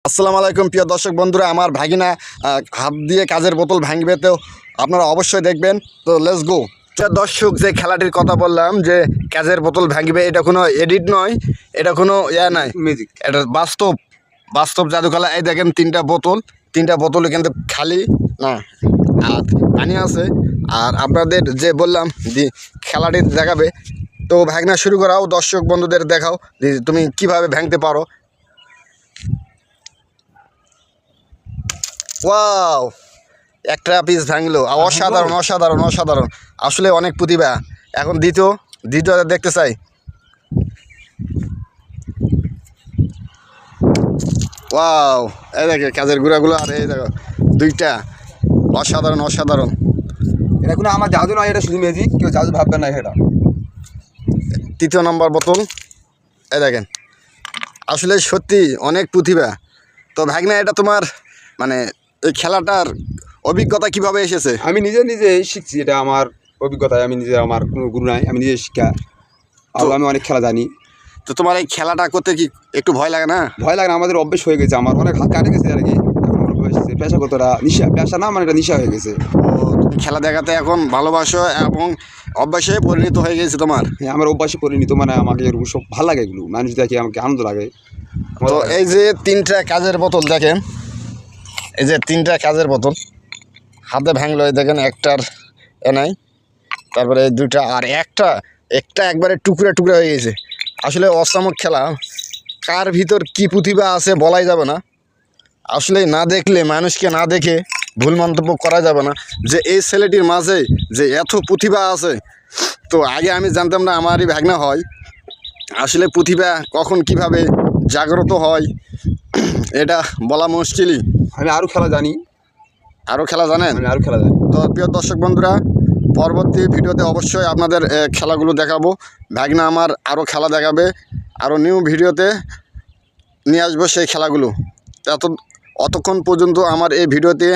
আসসালামু আলাইকুম প্রিয় দর্শক বন্ধুরা, আমার ভাগিনা হাত দিয়ে কাজের বোতল ভাঙবে, তো আপনারা অবশ্যই দেখবেন। তো লেটস গো। দর্শক, যে খেলাটির কথা বললাম যে কাজের বোতল ভাঙবে, এটা কোনো এডিট নয়, এটা কোনো নয়, ম্যাজিক। এটা বাস্তব বাস্তব জাদুকলা। এই দেখেন তিনটা বোতল কিন্তু খালি না, আর পানি আছে। আর আপনাদের যে বললাম যে খেলাটি দেখাবে, তো ভাগনা শুরু করাও, দর্শক বন্ধুদের দেখাও যে তুমি কিভাবে ভাঙতে পারো। ওয়াও, একটা পিস ভাঙলো, অসাধারণ অসাধারণ অসাধারণ, আসলে অনেক প্রতিভা। এখন দ্বিতীয়টা দেখতে চাই। ওয়াও, এই দেখে কাজের গুঁড়াগুলো, আর এই দেখো দুইটা, অসাধারণ অসাধারণ। এটা কোনো আমার জাদু নয়, এটা শুধু ম্যাজিক, কেউ জাদু ভাববে না। এটা তৃতীয় নম্বর বোতল, এই দেখেন, আসলে সত্যি অনেক প্রতিভা। তো ভাগনা, এটা তোমার মানে এই খেলাটার অভিজ্ঞতা কিভাবে এসেছে? আমি নিজে শিখছি, এটা আমার অভিজ্ঞতায়। আমি নিজে, আমার কোনো গুরু নাই, আমি নিজে শিক্ষা। আর আমি অনেক খেলা জানি। তো তোমার এই খেলাটা করতে কি একটু ভয় লাগে না? ভয় লাগে না, আমাদের অভ্যেস হয়ে গেছে, আমার অনেক হাত কাটে গেছে আর কি। এখন আমার বয়স হয়েছে, পেশাগতটা নিশা, পেশা না মানে এটা নিশা হয়ে গেছে। ও, তুমি খেলা দেখাতে এখন ভালোবাসো এবং অভ্যাসে পরিণত হয়ে গেছে তোমার। হ্যাঁ, আমার অভ্যাসে পরিণত, মানে আমাকে এরকম সব ভালো লাগে, এগুলো মানুষ দেখে আমাকে আনন্দ লাগে। তো এই যে তিনটা কাজের বোতল দেখেন, এই যে তিনটা কাজের বোতল হাতে ভাঙলো, এই দেখেন, একটার নাই, তারপরে এই দুইটা, আর একটা একবারে টুকরা টুকরা হয়ে গেছে। আসলে অসামক খেলা, কার ভিতর কি প্রতিভা আছে বলাই যাবে না। আসলে না দেখলে, মানুষকে না দেখে ভুল মন্তব্য করা যাবে না যে এই ছেলেটির মাঝে যে এত প্রতিভা আছে। তো আগে আমি জানতাম না আমারই ভাগনা হয়। আসলে প্রতিভা কখন কিভাবে জাগ্রত হয় এটা বলা মুশকিলই। আমি আরও খেলা জানি। আরও খেলা জানেন? আমি আরও খেলা জানি। তো প্রিয় দর্শক বন্ধুরা, পরবর্তী ভিডিওতে অবশ্যই আপনাদের খেলাগুলো দেখাবো। ভাগনা আমার আরও খেলা দেখাবে, আরও নিউ ভিডিওতে নিয়ে আসবো সেই খেলাগুলো। অতক্ষণ পর্যন্ত আমার এই ভিডিওতে